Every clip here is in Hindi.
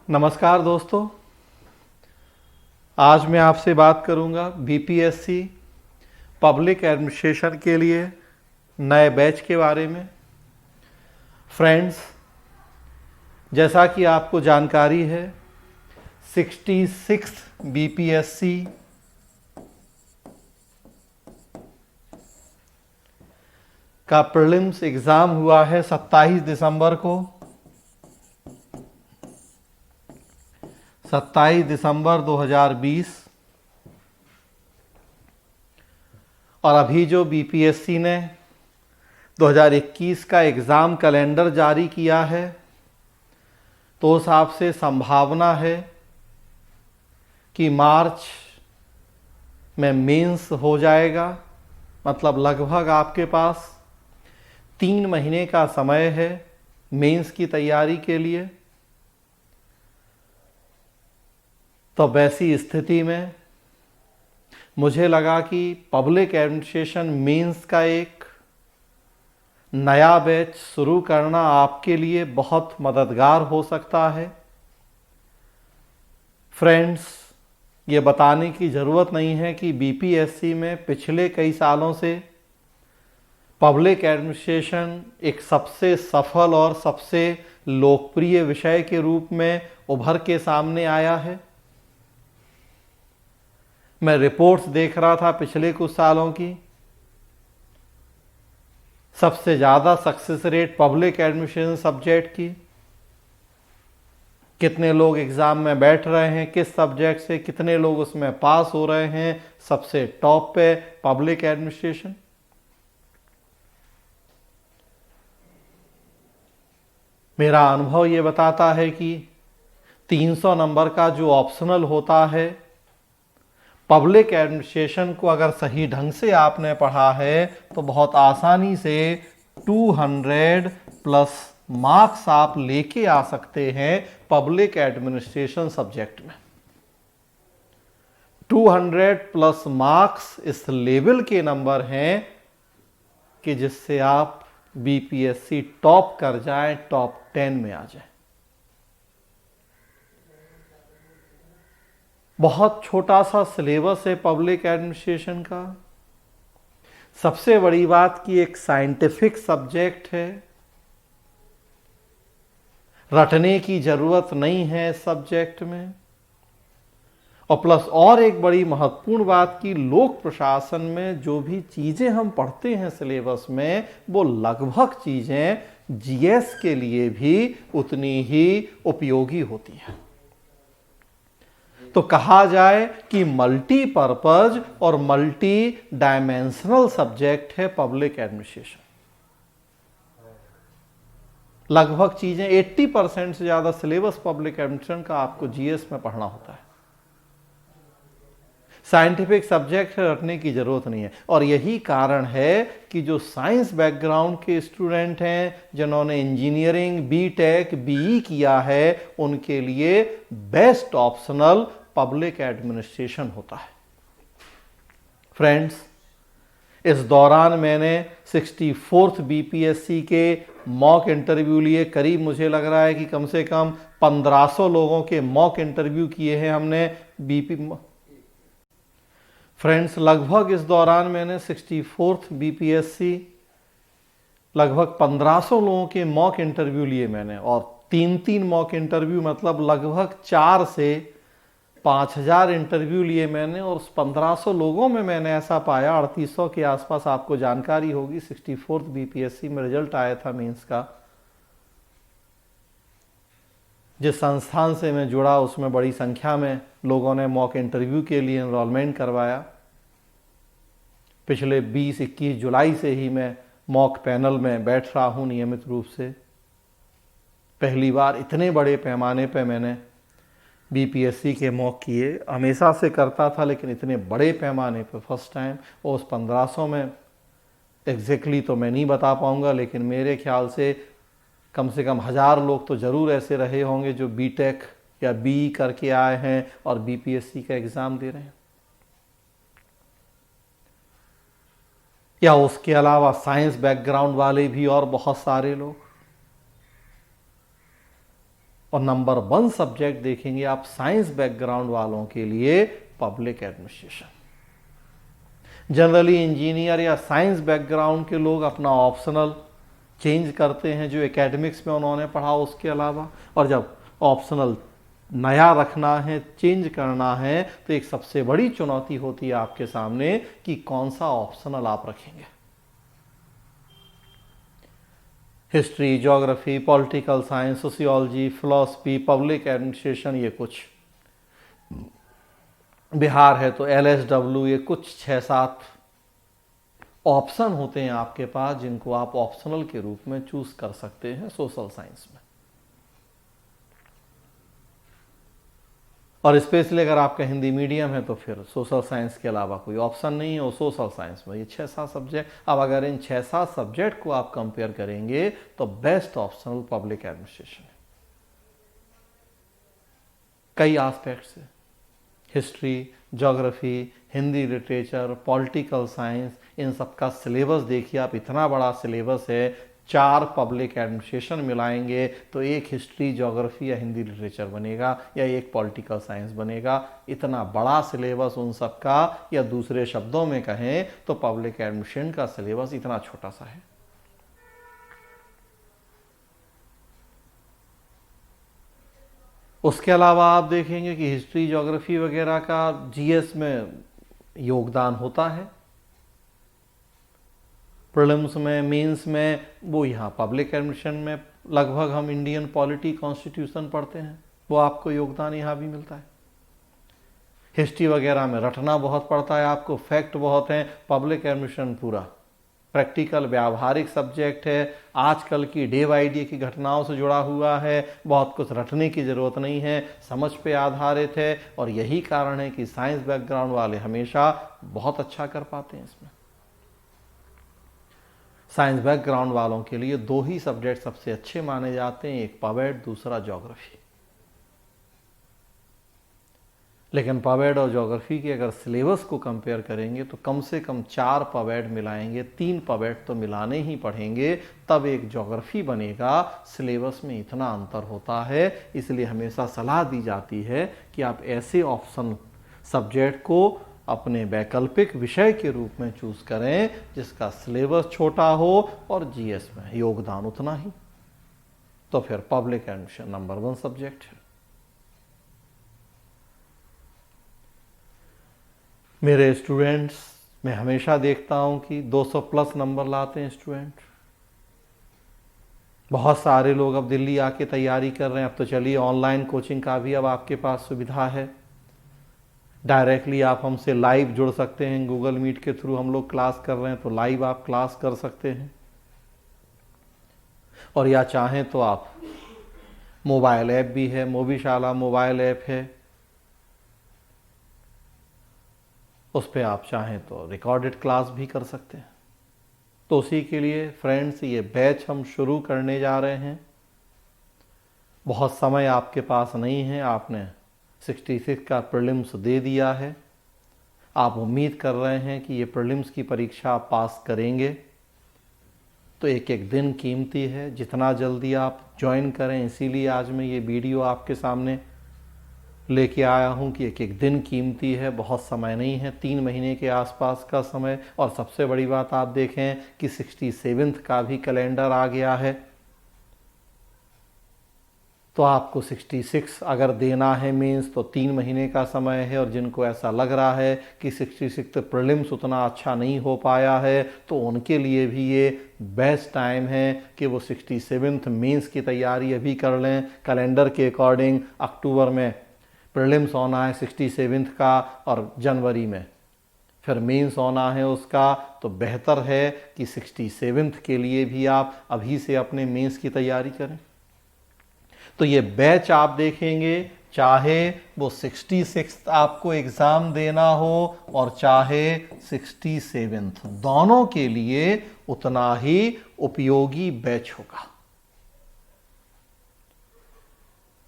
नमस्कार दोस्तों, आज मैं आपसे बात करूंगा बीपीएससी पब्लिक एडमिनिस्ट्रेशन के लिए नए बैच के बारे में। फ्रेंड्स, जैसा कि आपको जानकारी है, 66 बीपीएससी का प्रीलिम्स एग्ज़ाम हुआ है 27 दिसंबर को। 27 दिसंबर 2020। और अभी जो बीपीएससी ने 2021 का एग्ज़ाम कैलेंडर जारी किया है, तो उस हिसाब से संभावना है कि मार्च में मेंस हो जाएगा। मतलब लगभग आपके पास 3 महीने का समय है मेंस की तैयारी के लिए। तो वैसी स्थिति में मुझे लगा कि पब्लिक एडमिनिस्ट्रेशन मेंस का एक नया बैच शुरू करना आपके लिए बहुत मददगार हो सकता है। फ्रेंड्स, ये बताने की ज़रूरत नहीं है कि बीपीएससी में पिछले कई सालों से पब्लिक एडमिनिस्ट्रेशन एक सबसे सफल और सबसे लोकप्रिय विषय के रूप में उभर के सामने आया है। मैं रिपोर्ट्स देख रहा था पिछले कुछ सालों की। सबसे ज़्यादा success rate public administration subject की। कितने लोग एग्ज़ाम में बैठ रहे हैं, किस सब्जेक्ट से कितने लोग उसमें पास हो रहे हैं, सबसे टॉप पे पब्लिक एडमिनिस्ट्रेशन। मेरा अनुभव ये बताता है कि 300 नंबर का जो ऑप्शनल होता है, पब्लिक एडमिनिस्ट्रेशन को अगर सही ढंग से आपने पढ़ा है तो बहुत आसानी से 200 प्लस मार्क्स आप लेके आ सकते हैं पब्लिक एडमिनिस्ट्रेशन सब्जेक्ट में। 200 प्लस मार्क्स इस लेवल के नंबर हैं कि जिससे आप बीपीएससी टॉप कर जाएं, टॉप 10 में आ जाएं। बहुत छोटा सा सिलेबस है पब्लिक एडमिनिस्ट्रेशन का। सबसे बड़ी बात कि एक साइंटिफिक सब्जेक्ट है, रटने की जरूरत नहीं है इस सब्जेक्ट में। और प्लस और एक बड़ी महत्वपूर्ण बात कि लोक प्रशासन में जो भी चीजें हम पढ़ते हैं सिलेबस में, वो लगभग चीजें जीएस के लिए भी उतनी ही उपयोगी होती हैं। तो कहा जाए कि मल्टीपर्पज और मल्टी डायमेंशनल सब्जेक्ट है पब्लिक एडमिनिस्ट्रेशन। लगभग चीजें 80% से ज्यादा सिलेबस पब्लिक एडमिनिस्ट्रेशन का आपको जीएस में पढ़ना होता है। साइंटिफिक सब्जेक्ट है, रटने की जरूरत नहीं है। और यही कारण है कि जो साइंस बैकग्राउंड के स्टूडेंट हैं, जिन्होंने इंजीनियरिंग, बीटेक, बीई किया है, उनके लिए बेस्ट ऑप्शनल पब्लिक एडमिनिस्ट्रेशन होता है। फ्रेंड्स, इस दौरान मैंने 64th बीपीएससी के मॉक इंटरव्यू लिए। करीब मुझे लग रहा है कि कम से कम 1500 लोगों के मॉक इंटरव्यू किए हैं हमने फ्रेंड्स, लगभग इस दौरान मैंने 64th बीपीएससी लगभग 1500 लोगों के मॉक इंटरव्यू लिए मैंने। और 3-3 मॉक इंटरव्यू, मतलब लगभग 4 से 5000 इंटरव्यू लिए मैंने। और उस 1500 लोगों में मैंने ऐसा पाया, 3800 के आसपास आपको जानकारी होगी, 64th बीपीएससी में रिजल्ट आया था मेंस का। जिस संस्थान से मैं जुड़ा उसमें बड़ी संख्या में लोगों ने मॉक इंटरव्यू के लिए एनरोलमेंट करवाया। पिछले 20-21 जुलाई से ही मैं मॉक पैनल में बैठ रहा हूं नियमित रूप से। पहली बार इतने बड़े पैमाने पे मैंने बीपीएससी के मॉक किए। हमेशा से करता था, लेकिन इतने बड़े पैमाने पे फर्स्ट टाइम। और उस 1500 में एग्जैक्टली तो मैं नहीं बता पाऊंगा, लेकिन मेरे ख्याल से कम 1000 लोग तो ज़रूर ऐसे रहे होंगे जो बीटेक या बीई करके आए हैं और बीपीएससी का एग्ज़ाम दे रहे हैं। या उसके अलावा साइंस बैकग्राउंड वाले भी और बहुत सारे लोग। और नंबर 1 सब्जेक्ट देखेंगे आप साइंस बैकग्राउंड वालों के लिए पब्लिक एडमिनिस्ट्रेशन। जनरली इंजीनियर या साइंस बैकग्राउंड के लोग अपना ऑप्शनल चेंज करते हैं जो एकेडमिक्स में उन्होंने पढ़ा उसके अलावा, और जब ऑप्शनल नया रखना है, चेंज करना है, तो एक सबसे बड़ी चुनौती होती है आपके सामने कि कौन सा ऑप्शनल आप रखेंगे। History, geography, political science, sociology, philosophy, public administration, ये कुछ बिहार है तो LSW, ये कुछ 6-7 ऑप्शन होते हैं आपके पास जिनको आप ऑप्शनल के रूप में चूज कर सकते हैं सोशल साइंस में। और स्पेशली अगर आपका हिंदी मीडियम है तो फिर सोशल साइंस के अलावा कोई ऑप्शन नहीं है, और सोशल साइंस में ये 6-7 सब्जेक्ट। अब अगर इन 6-7 सब्जेक्ट को आप कंपेयर करेंगे तो बेस्ट ऑप्शनल पब्लिक एडमिनिस्ट्रेशन है कई एस्पेक्ट से। History, geography, Hindi literature, political science, इन सब का सिलेबस देखिए आप, इतना बड़ा सिलेबस है। 4 पब्लिक एडमिनिस्ट्रेशन मिलाएंगे तो एक हिस्ट्री, ज्योग्राफी या हिंदी लिटरेचर बनेगा, या एक पॉलिटिकल साइंस बनेगा। इतना बड़ा सिलेबस उन सब का, या दूसरे शब्दों में कहें तो पब्लिक एडमिनिस्ट्रेशन का सिलेबस इतना छोटा सा है। उसके अलावा आप देखेंगे कि हिस्ट्री, ज्योग्राफी वगैरह का GS में योगदान होता है, प्रीलिम्स में, मेंस में, वो यहाँ पब्लिक एडमिनिस्ट्रेशन में लगभग हम इंडियन पॉलिटी, कॉन्स्टिट्यूशन पढ़ते हैं, वो आपको योगदान यहाँ भी मिलता है। हिस्ट्री वगैरह में रटना बहुत पड़ता है आपको, फैक्ट बहुत हैं। पब्लिक एडमिनिस्ट्रेशन पूरा प्रैक्टिकल व्यावहारिक सब्जेक्ट है, आजकल की डे बाई डे की घटनाओं से जुड़ा हुआ है, बहुत कुछ रटने की ज़रूरत नहीं है, समझ पे आधारित है। और यही कारण है कि साइंस बैकग्राउंड वाले हमेशा बहुत अच्छा कर पाते हैं इसमें। साइंस बैकग्राउंड वालों के लिए 2 ही सब्जेक्ट सबसे अच्छे माने जाते हैं, एक पवेड, दूसरा ज्योग्राफी। लेकिन पवेड और ज्योग्राफी के अगर सिलेबस को कंपेयर करेंगे तो कम से कम 4 पवेड मिलाएंगे, 3 पवेड तो मिलाने ही पड़ेंगे, तब एक ज्योग्राफी बनेगा। सिलेबस में इतना अंतर होता है, इसलिए हमेशा सलाह दी जाती है कि आप ऐसे ऑप्शन सब्जेक्ट को अपने वैकल्पिक विषय के रूप में चूज करें जिसका सिलेबस छोटा हो और GS में योगदान उतना ही। तो फिर पब्लिक एडमिनिस्ट्रेशन नंबर 1 सब्जेक्ट है। मेरे स्टूडेंट्स, मैं हमेशा देखता हूं कि 200 प्लस नंबर लाते हैं स्टूडेंट। बहुत सारे लोग अब दिल्ली आके तैयारी कर रहे हैं। अब तो चलिए ऑनलाइन कोचिंग का भी अब आपके पास सुविधा है, डायरेक्टली आप हमसे लाइव जुड़ सकते हैं। गूगल मीट के थ्रू हम लोग क्लास कर रहे हैं तो लाइव आप क्लास कर सकते हैं, और या चाहें तो आप मोबाइल ऐप भी है, मोबीशाला मोबाइल ऐप है, उस पर आप चाहें तो रिकॉर्डेड क्लास भी कर सकते हैं। तो उसी के लिए फ्रेंड्स ये बैच हम शुरू करने जा रहे हैं। बहुत समय आपके पास नहीं है, आपने 66 का प्रीलिम्स दे दिया है, आप उम्मीद कर रहे हैं कि ये प्रीलिम्स की परीक्षा आप पास करेंगे, तो एक एक दिन कीमती है, जितना जल्दी आप ज्वाइन करें। इसीलिए आज मैं ये वीडियो आपके सामने लेके आया हूँ कि एक एक दिन कीमती है, बहुत समय नहीं है, 3 महीने के आसपास का समय। और सबसे बड़ी बात आप देखें कि 67th का भी कैलेंडर आ गया है, तो आपको 66 अगर देना है मीन्स तो 3 महीने का समय है। और जिनको ऐसा लग रहा है कि 66 प्रीलिम्स उतना अच्छा नहीं हो पाया है, तो उनके लिए भी ये बेस्ट टाइम है कि वो 67th मेंस की तैयारी अभी कर लें। कैलेंडर के अकॉर्डिंग अक्टूबर में प्रीलिम्स होना है 67th का, और जनवरी में फिर मेंस होना है उसका। तो बेहतर है कि 67th के लिए भी आप अभी से अपने मेंस की तैयारी करें। तो ये बैच आप देखेंगे, चाहे वो 66 आपको एग्ज़ाम देना हो और चाहे 67th, दोनों के लिए उतना ही उपयोगी बैच होगा।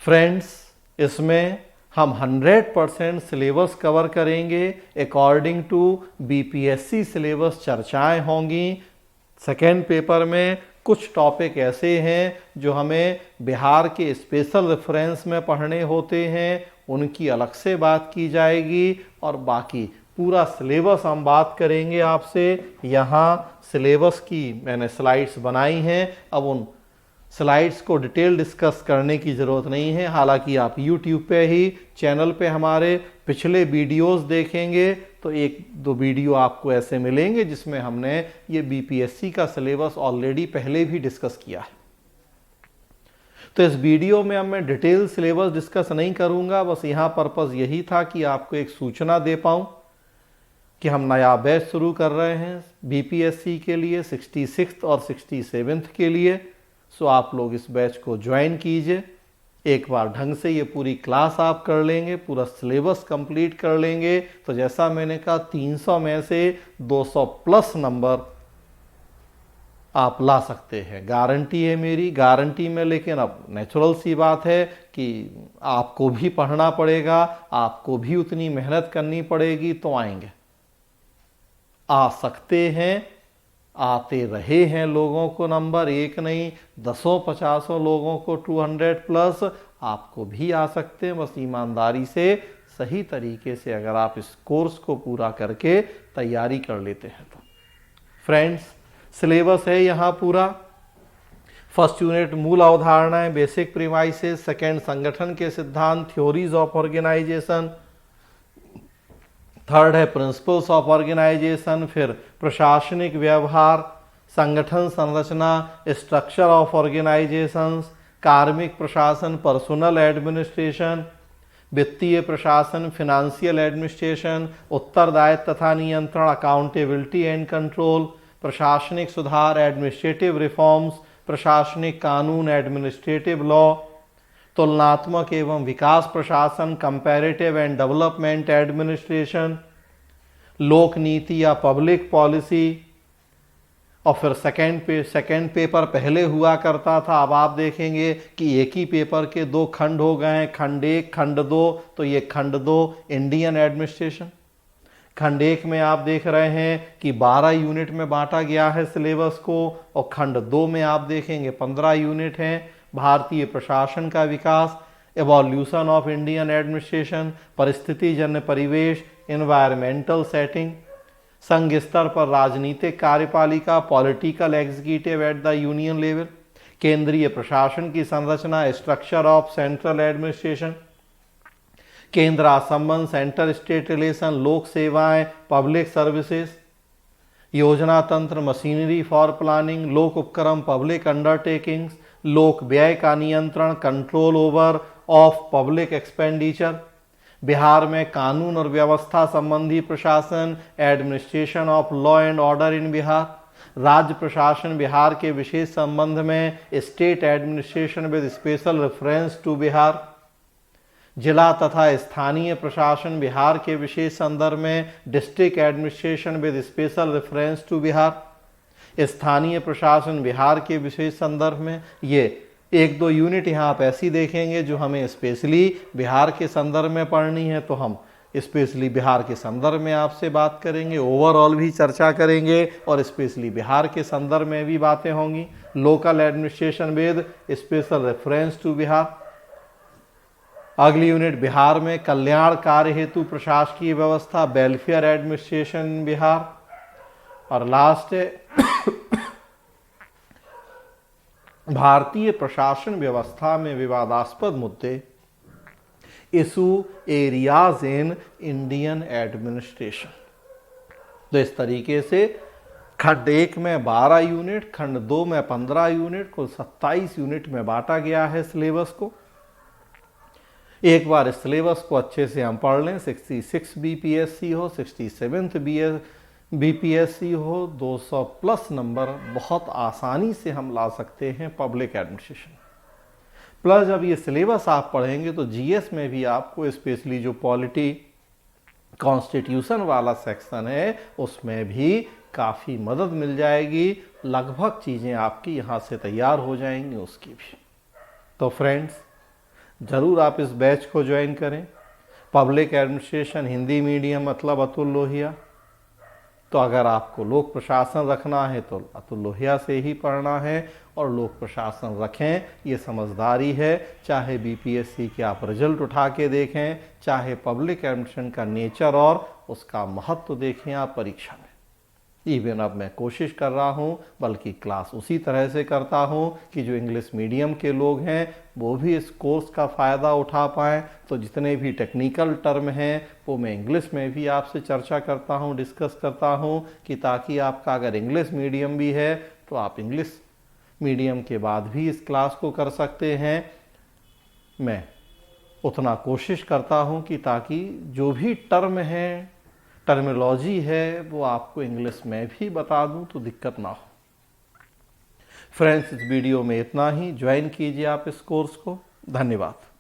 फ्रेंड्स, इसमें हम 100% सिलेबस कवर करेंगे, अकॉर्डिंग टू BPSC सिलेबस चर्चाएं होंगी। सेकेंड पेपर में कुछ टॉपिक ऐसे हैं जो हमें बिहार के स्पेशल रेफरेंस में पढ़ने होते हैं, उनकी अलग से बात की जाएगी। और बाकी पूरा सिलेबस हम बात करेंगे आपसे। यहाँ सिलेबस की मैंने स्लाइड्स बनाई हैं, अब उन स्लाइड्स को डिटेल डिस्कस करने की ज़रूरत नहीं है। हालांकि आप YouTube पे ही चैनल पे हमारे पिछले वीडियोस देखेंगे तो एक दो वीडियो आपको ऐसे मिलेंगे जिसमें हमने ये BPSC का सिलेबस ऑलरेडी पहले भी डिस्कस किया है। तो इस वीडियो में अब मैं डिटेल सिलेबस डिस्कस नहीं करूंगा, बस यहाँ पर्पज़ यही था कि आपको एक सूचना दे पाऊँ कि हम नया बैच शुरू कर रहे हैं BPSC के लिए 66th और 67th के लिए। सो आप लोग इस बैच को ज्वाइन कीजिए। एक बार ढंग से ये पूरी क्लास आप कर लेंगे, पूरा सिलेबस कंप्लीट कर लेंगे तो जैसा मैंने कहा 300 में से 200 प्लस नंबर आप ला सकते हैं, गारंटी है मेरी, गारंटी में। लेकिन अब नेचुरल सी बात है कि आपको भी पढ़ना पड़ेगा, आपको भी उतनी मेहनत करनी पड़ेगी तो आएंगे, आ सकते हैं, आते रहे हैं लोगों को नंबर, एक नहीं 10-50 लोगों को 200 प्लस, आपको भी आ सकते हैं। बस ईमानदारी से सही तरीके से अगर आप इस कोर्स को पूरा करके तैयारी कर लेते हैं तो। फ्रेंड्स, सिलेबस है यहाँ पूरा। फर्स्ट यूनिट मूल अवधारणाएं, बेसिक प्रीमाइसेस। सेकेंड संगठन के सिद्धांत, थ्योरीज ऑफ ऑर्गेनाइजेशन। थर्ड है प्रिंसिपल्स ऑफ ऑर्गेनाइजेशन। फिर प्रशासनिक व्यवहार, संगठन संरचना, स्ट्रक्चर ऑफ ऑर्गेनाइजेशंस, कार्मिक प्रशासन, पर्सनल एडमिनिस्ट्रेशन, वित्तीय प्रशासन, फिनेंशियल एडमिनिस्ट्रेशन, उत्तरदायित्व तथा नियंत्रण, अकाउंटेबिलिटी एंड कंट्रोल, प्रशासनिक सुधार, एडमिनिस्ट्रेटिव रिफॉर्म्स, प्रशासनिक कानून, एडमिनिस्ट्रेटिव लॉ, तुलनात्मक एवं विकास प्रशासन, कंपैरेटिव एंड डेवलपमेंट एडमिनिस्ट्रेशन, लोक नीति या पब्लिक पॉलिसी। और फिर सेकेंड पेपर पहले हुआ करता था, अब आप देखेंगे कि एक ही पेपर के दो खंड हो गए हैं, खंड 1 खंड 2। तो ये खंड 2 इंडियन एडमिनिस्ट्रेशन। खंड 1 में आप देख रहे हैं कि 12 यूनिट में बांटा गया है सिलेबस को, और खंड 2 में आप देखेंगे 15 यूनिट हैं। भारतीय प्रशासन का विकास, एवोल्यूशन ऑफ इंडियन एडमिनिस्ट्रेशन, परिस्थिति जन्य परिवेश, एनवायरमेंटल सेटिंग, संघ स्तर पर राजनीतिक कार्यपालिका, political executive at the union level, केंद्रीय प्रशासन की संरचना, स्ट्रक्चर ऑफ सेंट्रल एडमिनिस्ट्रेशन, केंद्र संबंध, सेंटर स्टेट रिलेशन, लोक सेवाएं, पब्लिक सर्विसेज, योजना तंत्र, मशीनरी फॉर प्लानिंग, लोक उपक्रम, पब्लिक अंडरटेकिंग्स, लोक व्यय का नियंत्रण, control over of public expenditure. Bihar में कानून और व्यवस्था संबंधी प्रशासन, administration of law and order in Bihar. राज्य प्रशासन बिहार के विशेष संबंध में, state administration with special reference to Bihar. जिला तथा स्थानीय प्रशासन बिहार के विशेष संदर्भ में, district administration with special reference to Bihar. स्थानीय प्रशासन बिहार के विशेष संदर्भ में। ये एक दो यूनिट यहाँ आप ऐसी देखेंगे जो हमें स्पेशली बिहार के संदर्भ में पढ़नी है, तो हम स्पेशली बिहार के संदर्भ में आपसे बात करेंगे, ओवरऑल भी चर्चा करेंगे और स्पेशली बिहार के संदर्भ में भी बातें होंगी। Local administration with special reference to Bihar. अगली यूनिट बिहार में कल्याण कार्य हेतु प्रशासकीय व्यवस्था, वेलफेयर एडमिनिस्ट्रेशन बिहार। और लास्ट है भारतीय प्रशासन व्यवस्था में विवादास्पद मुद्दे, issue areas in Indian administration. तो इस तरीके से खंड 1 में 12 यूनिट, खंड 2 में 15 यूनिट, कुल 27 यूनिट में बांटा गया है सिलेबस को। एक बार इस सिलेबस को अच्छे से हम पढ़ लें, 66 BPSC हो, 67 BPSC हो, 200 प्लस नंबर बहुत आसानी से हम ला सकते हैं पब्लिक एडमिनिस्ट्रेशन। प्लस जब ये सिलेबस आप पढ़ेंगे तो GS में भी आपको स्पेशली जो पॉलिटी कॉन्स्टिट्यूशन वाला सेक्शन है उसमें भी काफ़ी मदद मिल जाएगी। लगभग चीज़ें आपकी यहाँ से तैयार हो जाएंगी उसकी भी। तो फ्रेंड्स, ज़रूर आप इस बैच को ज्वाइन करें। पब्लिक एडमिनिस्ट्रेशन हिंदी मीडियम मतलब अतुल लोहिया। तो अगर आपको लोक प्रशासन रखना है तो लोहिया से ही पढ़ना है, और लोक प्रशासन रखें, ये समझदारी है। चाहे बीपीएससी के आप रिजल्ट उठा के देखें, चाहे पब्लिक एडमिशन का नेचर और उसका महत्व देखें आप परीक्षा में। इवन अब मैं कोशिश कर रहा हूँ, बल्कि क्लास उसी तरह से करता हूँ कि जो इंग्लिश मीडियम के लोग हैं वो भी इस कोर्स का फ़ायदा उठा पाएँ। तो जितने भी टेक्निकल टर्म हैं वो मैं इंग्लिश में भी आपसे चर्चा करता हूँ, डिस्कस करता हूँ, कि ताकि आपका अगर इंग्लिश मीडियम भी है तो आप इंग्लिश मीडियम के बाद भी इस क्लास को कर सकते हैं। मैं उतना कोशिश करता हूँ कि ताकि जो भी टर्म है, टर्मिनोलॉजी है, वो आपको इंग्लिश में भी बता दूं तो दिक्कत ना हो। फ्रेंड्स, इस वीडियो में इतना ही। ज्वाइन कीजिए आप इस कोर्स को। धन्यवाद।